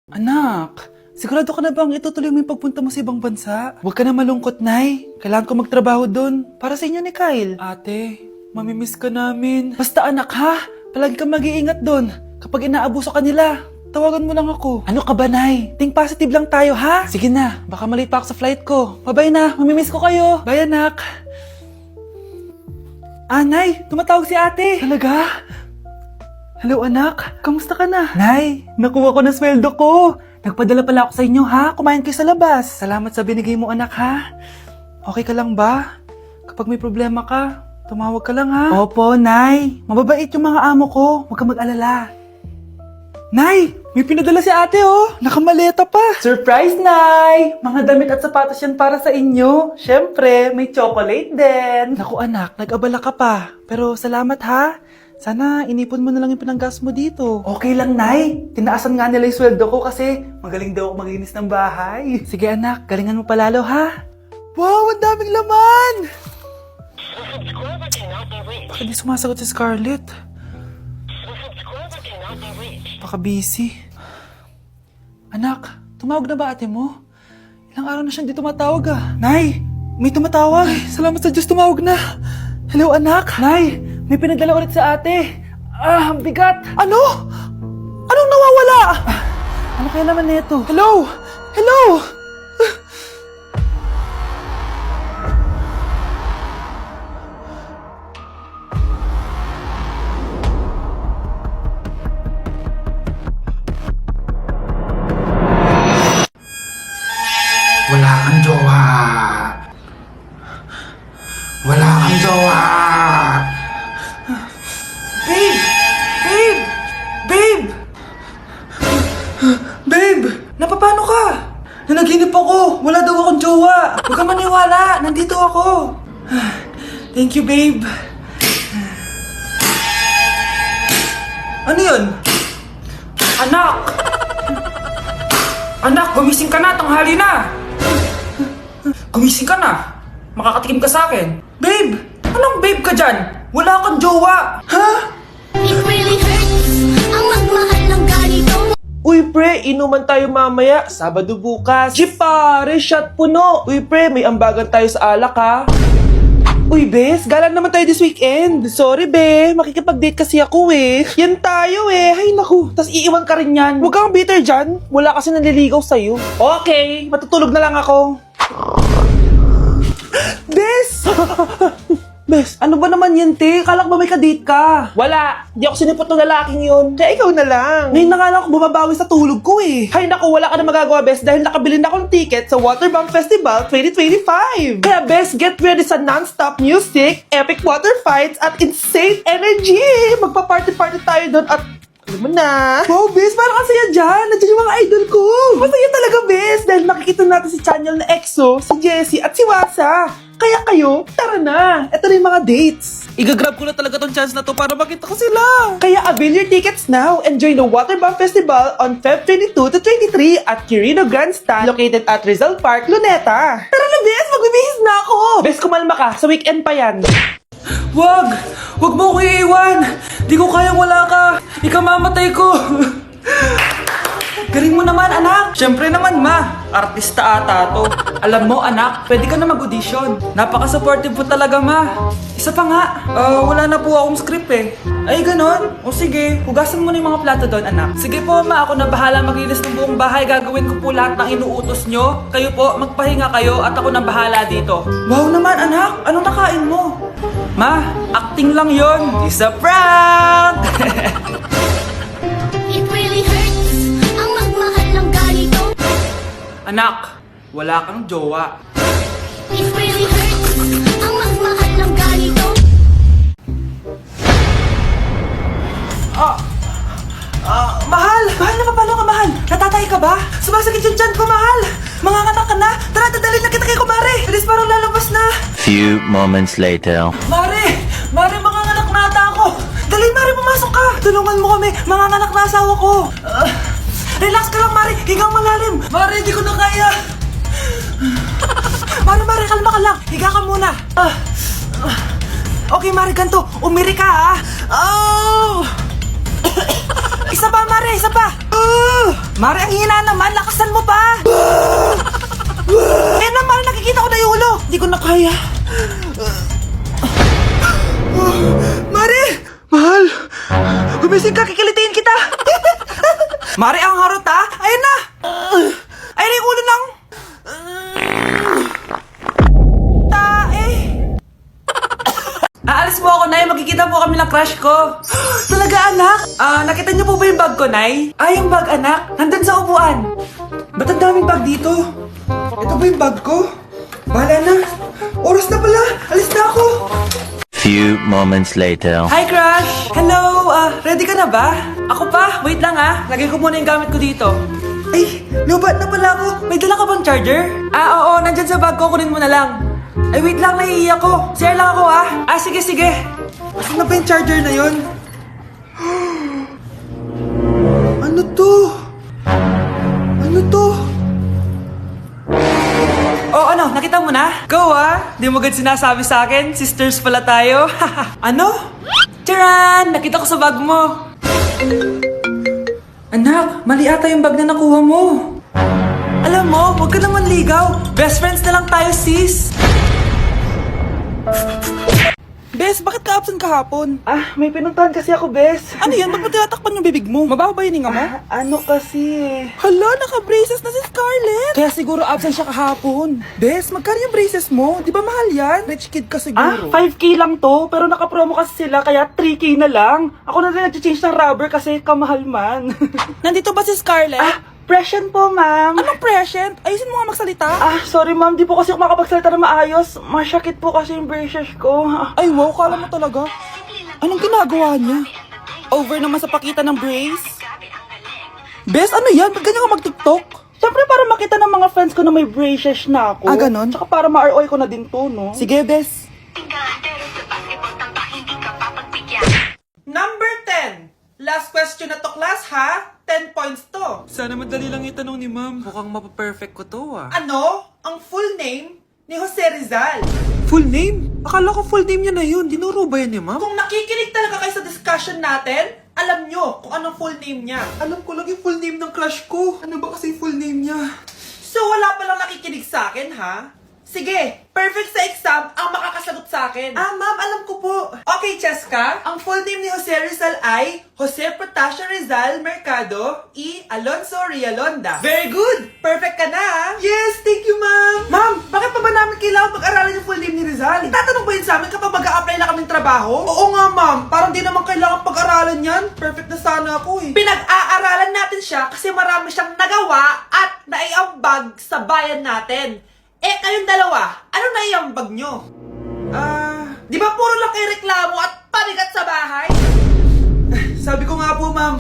Anak, sigurado ka na bang itutuloy mo yung pagpunta mo sa ibang bansa? Huwag ka na malungkot, Nay. Kailangan ko magtrabaho doon para sa inyo ni Kyle. Ate, mamimiss ka namin. Basta anak ha, palagi kang mag-iingat doon. Kapag inaabuso ka nila, tawagan mo lang ako. Ano ka ba, Nay? Think positive lang tayo, ha? Sige na, baka malate pa ako sa flight ko. Bye-bye na, mamimiss ko kayo. Bye, anak. Nay, tumatawag si ate. Talaga? Hello anak, kamusta ka na? Nay, nakuha ko na sweldo ko. Nagpadala pala ako sa inyo ha, kumain kayo sa labas. Salamat sa binigay mo anak ha. Okay ka lang ba? Kapag may problema ka, tumawag ka lang ha. Opo, Nay. Mababait yung mga amo ko, huwag kang mag-alala. Nay, may pinadala si ate oh. Nakamaleta pa. Surprise, Nay! Mga damit at sapatos yan para sa inyo. Siyempre, may chocolate din. Naku anak, nag-abala ka pa. Pero salamat ha. Sana inipon mo na lang yung pinanggas mo dito. Okay lang, Nay. Tinaasan nga nila yung sweldo ko kasi magaling daw ako maglinis ng bahay. Sige anak, galingan mo palalo ha. Wow, ang daming laman! Baka di sumasagot si Scarlett. Baka busy. Anak, tumawag na ba ate mo? Ilang araw na siyang di tumatawag ah. Nay, may tumatawag. Ay, salamat sa Diyos tumawag na. Hello anak. Nay, may pinadala ulit sa ate. Ang bigat. Ano? Anong nawawala? Ano kaya naman nito? Hello? Hello? Wala kang jowa. Wala kang jowa. Babe! Babe! Babe! Babe! Napapano ka? Nanaginip ako. Wala daw akong jowa. Huwag kang maniwala. Nandito ako. Thank you, babe. Ano yun? Anak! Anak, gumising ka na. Tanghali na. Gumising ka na. Makakatikim ka sa akin. Babe! Anong babe ka dyan? Wala kang jowa. Ha? It really hurts ang magmahal ng ganito. Uy pre, inuman tayo mamaya, Sabado bukas. Jeep pare, shot puno. Uy pre, may ambagan tayo sa alak ha. Uy bes, gala naman tayo this weekend. Sorry be, makikipag-date kasi ako eh. Yan tayo eh, ay naku. Tas iiwan ka rin yan. Huwag kang bitter dyan, wala kasi nanliligaw sa'yo. Okay, matutulog na lang ako. Bes! Bes, ano ba naman yan, te? Kala ko ba may kadate ka? Wala. Di ako sinipot ng lalaking yun. Kaya ikaw na lang. Ngayon na nga lang ako bumabawi sa tulog ko eh. Hay naku, wala ka na magagawa, Bes, dahil nakabili na ako ng ticket sa Waterbomb Festival 2025. Kaya, Bes, get ready sa non-stop music, epic water fights, at insane energy. Magpa-party-party tayo doon at alam mo na. Wow, Bes, parang kasaya dyan. Nandiyan yung mga idol ko. Masaya talaga, Bes, dahil makikita natin si Channel na EXO, si Jessie, at si Wasa. Kaya kayo, tara na. Ito na yung mga dates. Igagrab ko na talaga tong chance na to para makita ko sila. Kaya avail your tickets now and join the Waterbomb Festival on Feb 22 to 23 at Quirino Grandstand located at Rizal Park, Luneta. Tara na, Bes! Magbibihis na ako! Bes, kumalma ka. Sa weekend pa yan. Wag! Wag mo ko iiwan! Di ko kayang wala ka! Ikamamatay ko! Galing mo naman, anak! Siyempre naman, ma. Artista ata to. Alam mo, anak, pwede ka na mag-audition. Napaka-supportive po talaga, ma. Isa pa nga, wala na po akong script eh. Ay, ganon? O sige, hugasan mo na yung mga plato doon, anak. Sige po, ma. Ako na bahala maglinis ng buong bahay. Gagawin ko po lahat ng inuutos nyo. Kayo po, magpahinga kayo at ako na bahala dito. Wow naman, anak! Anong nakain mo? Ma, acting lang yon. It's a prank! It really hurts ang magmahal ng ganito. Anak, wala kang jowa. It really hurts ang magmahal ng ganito. Mahal! Mahal na paano ka, mahal? Natatay ka ba? Sumasakit yung tiyan ko, mahal! Mga anak ka na! Tara, dadalhin na kita kay kumare! Bilis parang lalabas na! Few moments later. Mare! Mare, mga anak na ata ako! Dali, Mare, pumasok ka! Tulungan mo kami! Mga anak na asawa ko! Relax ka lang, Mare! Higang malalim! Mare, di ko na kaya! Mare, kalma ka lang! Higa ka muna! Okay, Mare, ganito! Umiri ka, ha! Oh! Isa pa, Mare, isa pa! Mare, ang hina naman, lakasan mo pa! Eh na, Mare, nakikita ko na yung ulo! Hindi ko na kaya. Mare! Mahal! Gumising ka, kikilitiin kita! Mare, ang harot ha! Ayun na! Ayun na yung ulo ng... Tae! Aalis mo ako, Nay. Magkikita po kami ng crush ko. Talaga, anak? Nakita niyo po ba yung bag ko, Nay? Yung bag, anak. Nandun sa upuan. Ba't ang daming bag dito? Ito ba yung bag ko? Bahala na. Oras na pala. Alis na ako. Few moments later. Hi, crush! Hello! Ready ka na ba? Ako pa? Wait lang lagay ko muna yung gamit ko dito. Ay, lubat na pala ako. May dala ka bang charger? Oo, nandyan sa bag ko. Kunin mo na lang. Ay, wait lang, naiiyak ko. Share lang ako sige, sige. Asan na ba yung charger na yun? Ano to? Ano to? Oh, ano? Nakita mo na? Go, Di mo agad sinasabi sa akin? Sisters pala tayo. Ano? Charan! Nakita ko sa bag mo. Anak, mali ata yung bag na nakuha mo. Alam mo, huwag ka naman ligaw. Best friends na lang tayo, sis. Bes, bakit ka absent kahapon? May pinuntahan kasi ako, Bes. Ano yan? Ba't mo tinatakpan yung bibig mo? Mabaho ba yung hinga mo? Ano kasi Hala, naka-braces na si Scarlett! Kaya siguro absent siya kahapon. Bes, magkano yung braces mo? Di ba mahal yan? Rich kid ka siguro. 5K lang to, pero naka-promo kasi sila, kaya 3K na lang. Ako na rin nag-change ng rubber kasi kamahal man. Nandito ba si Scarlett? Present po, ma'am. Anong present? Ayusin mo nga magsalita. Sorry ma'am, di po kasi ako makapagsalita na maayos. Masyakit po kasi yung braces ko. Ay wow, kala mo talaga. Anong ginagawa niya? Over naman sa pakita ng brace? Bes, ano yan? Ba't ganyan ka mag-tiktok? Siyempre para makita ng mga friends ko na may braces na ako. Ganon? Tsaka para ma-ROI ko na din to, no? Sige, Bes. Number 10. Last question na to, class, ha? 10 points to. Sana madali lang itanong ni ma'am. Mukhang mapaperfect ko to, Ano? Ang full name ni Jose Rizal. Full name? Akala ko full name niya na yun. Dinuro ba yan ni ma'am? Kung nakikinig talaga kayo sa discussion natin, alam nyo kung anong full name niya. Alam ko lang yung full name ng crush ko. Ano ba kasi yung full name niya? So wala palang nakikinig sa akin, ha? Sige, perfect sa exam ang makakasagot sa akin. Ma'am, alam ko po. Okay, Cheska, ang full name ni Jose Rizal ay Jose Protasio Rizal Mercado E. Alonso Rialonda. Very good! Perfect ka na, ha? Yes, thank you, ma'am. Ma'am, bakit pa ba namin kailangan pag-aralan yung full name ni Rizal? Itatanong ba yun sa amin kapag mag-a-apply na kaming trabaho? Oo nga, ma'am. Parang di naman kailangan pag-aralan yan. Perfect na sana ako, eh. Pinag-aaralan natin siya kasi marami siyang nagawa at naiambag sa bayan natin. Kayong dalawa, ano naiambag nyo? Di ba puro lang kayo reklamo at panigat sa bahay? Sabi ko nga po, ma'am.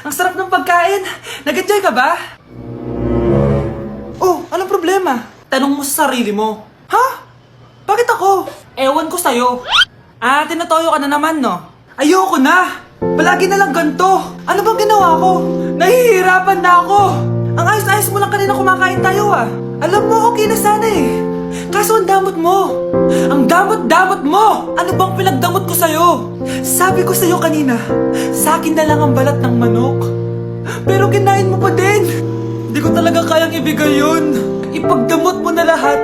Ang sarap ng pagkain. Nag-enjoy ka ba? Oh, anong problema? Tanong mo sa sarili mo. Ha? Bakit ako? Ewan ko sa'yo. Tinatoyo ka na naman, no? Ayoko na. Palagi na lang ganito. Ano bang ginawa ko? Nahihirapan na ako. Ang ayos-ayos mo lang kanina kumakain tayo, Alam mo, okay na sana eh. Kaso ang damot mo. Ang damot-damot mo. Ano bang pinagdamot ko sa'yo? Sabi ko sa'yo kanina, sa akin na lang ang balat ng manok. Pero kinain mo pa din. Hindi ko talaga kayang ibigay yun. Ipagdamot mo na lahat.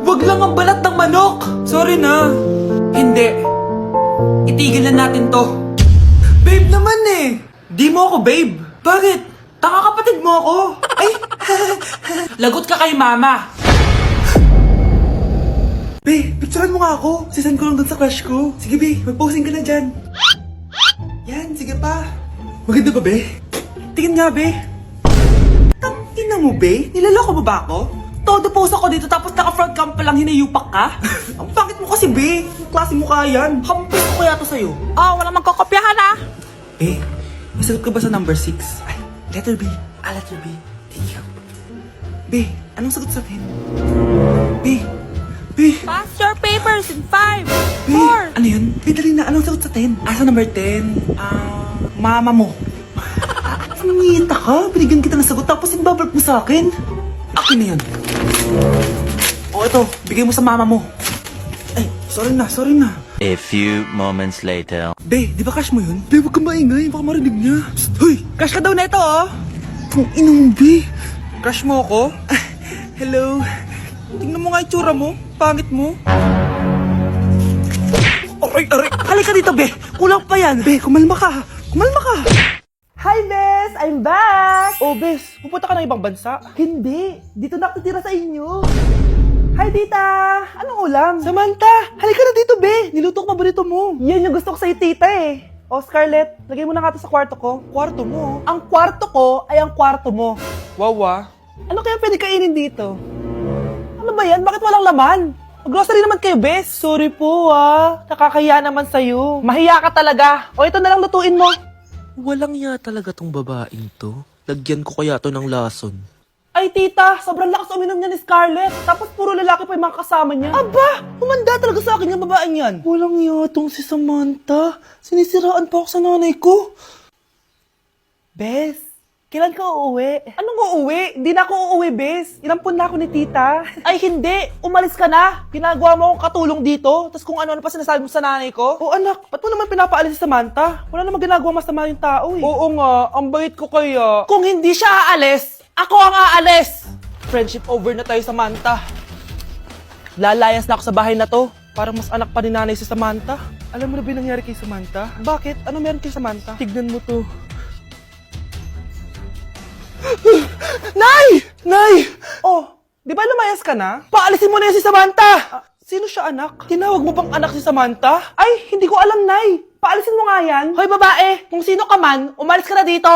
Wag lang ang balat ng manok. Sorry na. Hindi. Itigil na natin to. Babe naman eh. Di mo ako babe. Bakit? Taka kapatid mo ako. Ay, lagot ka kay mama. Be, picturean mo nga ako. Sisend ko lang dun sa crush ko. Sige, be, mag-posing ka na dyan. Yan, sige pa. Maganda ba, be? Tingin nga, be. Tangina mo, be? Nilaloko mo ba ako? Todo post ako dito tapos naka-front cam pa lang hinayupak ka? Ang pangit mo kasi, be. Ang klase mo kaya yan. Hampis ko kaya to sa'yo. Wala magkakopyahan, Be, nasagot ka ba sa number 6? Ay, letter B. Letter B. Thank you. B, anong sagot sa 10? B. Pass your papers in 5, B, 4. ano yun? B, dali na. Anong sagot sa 10? Sa number 10? Mama mo. Nangita ka? Binigyan kita ng sagot tapos ibabalik mo sa akin. Akin na yun. Ito. Bigay mo sa mama mo. Ay, sorry na. A few moments later. Be, di ba crush mo yun? Be, huwag kang maingay. Baka marinig niya. Psst, hoy! Crush ka daw na ito, oh. Kung inong, Be. Crush mo ako? Hello? Tingnan mo nga itsura mo. Pangit mo. Aray! Halika dito, Be. Kulang pa yan. Be, kumalma ka. Kumalma ka. Hi, Bes! I'm back! Oh, Bes, pupunta ka ng ibang bansa? Hindi. Dito na ako titira sa inyo. Hi, tita! Anong ulam? Samantha, halika na dito, Be. Niluto ko paborito mo. Yan yung gusto ko sa'yo, tita eh. Oh, Scarlett, lagay mo na nga to sa kwarto ko. Kwarto mo. Ang kwarto ko ay ang kwarto mo. Wawa. Ano kaya pwede kainin dito? Ano ba yan? Bakit walang laman? Grocery naman kayo, Bes. Sorry po, Nakakahiya naman sa'yo. Mahiya ka talaga. O, ito na lang lutuin mo. Walang ya talaga tong babaeng to. Lagyan ko kaya to ng lason. Ay, tita, sobrang lakas uminom niya ni Scarlett. Tapos puro lalaki pa yung mga kasama niya. Aba, humanda talaga sa akin yung babaeng yan. Walang yatong si Samantha. Sinisiraan pa ako sa nanay ko. Bes, kailan ka uuwi? Anong uuwi? Hindi na ako uuwi, Bes. Inampun na ako ni tita. Ay, hindi. Umalis ka na. Ginagawa mo akong katulong dito. Tapos kung ano-ano pa sinasabi mo sa nanay ko. O anak, ba't mo naman pinapaalis si Samantha? Wala namang ginagawa masama yung tao eh. Oo nga, ang bait ko kaya. Kung hindi siya aalis, ako ang aalis. Friendship over na tayo, Samantha. Lalayas na ako sa bahay na to. Parang mas anak pa ni nanay si Samantha. Alam mo na ba yung nangyari kay Samantha? Bakit? Ano meron kay Samantha? Tignan mo to. Nay! Nay! Oh, di ba lumayas ka na? Paalisin mo na yan si Samantha! Sino siya, anak? Tinawag mo bang anak si Samantha? Ay, hindi ko alam, Nay. Paalisin mo nga yan. Hoy, babae, kung sino ka man, umalis ka na dito.